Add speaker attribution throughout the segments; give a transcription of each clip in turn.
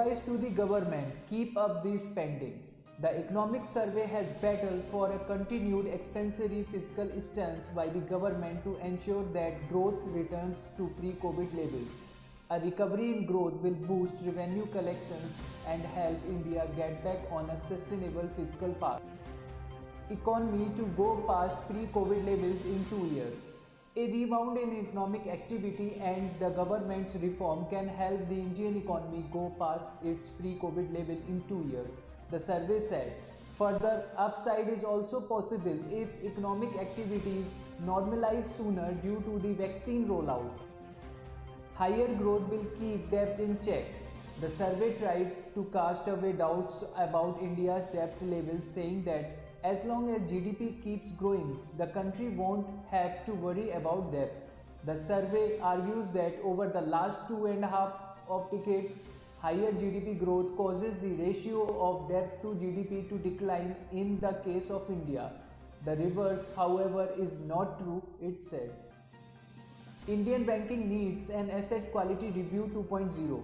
Speaker 1: Advice to the government: keep up the spending. The economic survey has battled for a continued expansionary fiscal stance by the government to ensure that growth returns to pre-COVID levels. A recovery in growth will boost revenue collections and help India get back on a sustainable fiscal path. Economy to go past pre-COVID levels in 2 years. A rebound in economic activity and the government's reform can help the Indian economy go past its pre-COVID level in 2 years, the survey said. Further upside is also possible if economic activities normalize sooner due to the vaccine rollout. Higher growth will keep debt in check. The survey tried to cast away doubts about India's debt levels, saying that as long as GDP keeps growing, the country won't have to worry about debt. The survey argues that over the last 2.5 of decades, higher GDP growth causes the ratio of debt to GDP to decline in the case of India. The reverse, however, is not true, it said. Indian banking needs an asset quality review 2.0.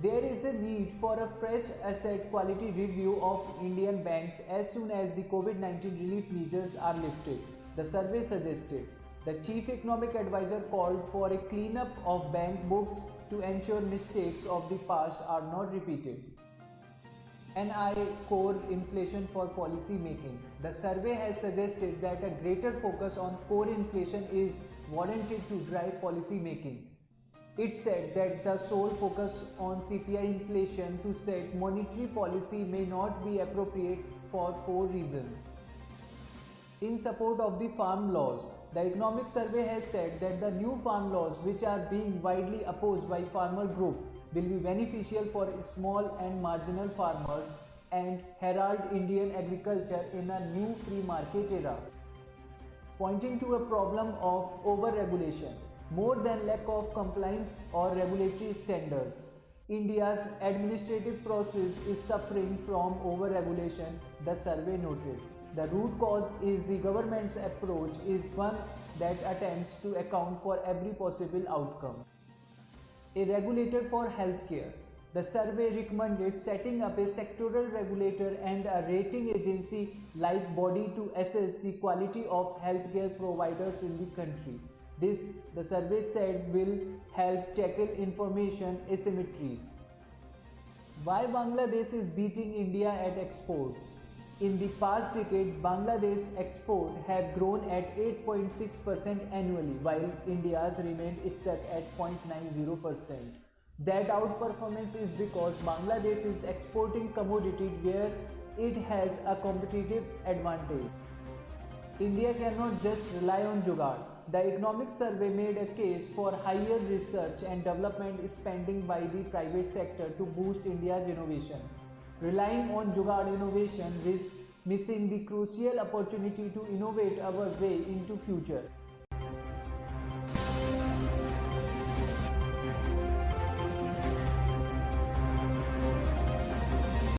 Speaker 1: There is a need for a fresh asset quality review of Indian banks as soon as the COVID-19 relief measures are lifted, the survey suggested. The chief economic advisor called for a cleanup of bank books to ensure mistakes of the past are not repeated. NI core inflation for policy making. The survey has suggested that a greater focus on core inflation is warranted to drive policy making. It said that the sole focus on CPI inflation to set monetary policy may not be appropriate for 4 reasons. In support of the farm laws, the economic survey has said that the new farm laws, which are being widely opposed by farmer group, will be beneficial for small and marginal farmers and herald Indian agriculture in a new free market era. Pointing to a problem of over-regulation, more than lack of compliance or regulatory standards, India's administrative process is suffering from over-regulation, the survey noted. The root cause is the government's approach is one that attempts to account for every possible outcome. A regulator for healthcare. The survey recommended setting up a sectoral regulator and a rating agency like body to assess the quality of healthcare providers in the country. This, the survey said, will help tackle information asymmetries. Why Bangladesh is beating India at exports? In the past decade, Bangladesh exports have grown at 8.6% annually, while India's remained stuck at 0.90%. That outperformance is because Bangladesh is exporting commodity where it has a competitive advantage. India cannot just rely on jugaad. The economic survey made a case for higher research and development spending by the private sector to boost India's innovation. Relying on jugaad innovation risks missing the crucial opportunity to innovate our way into future.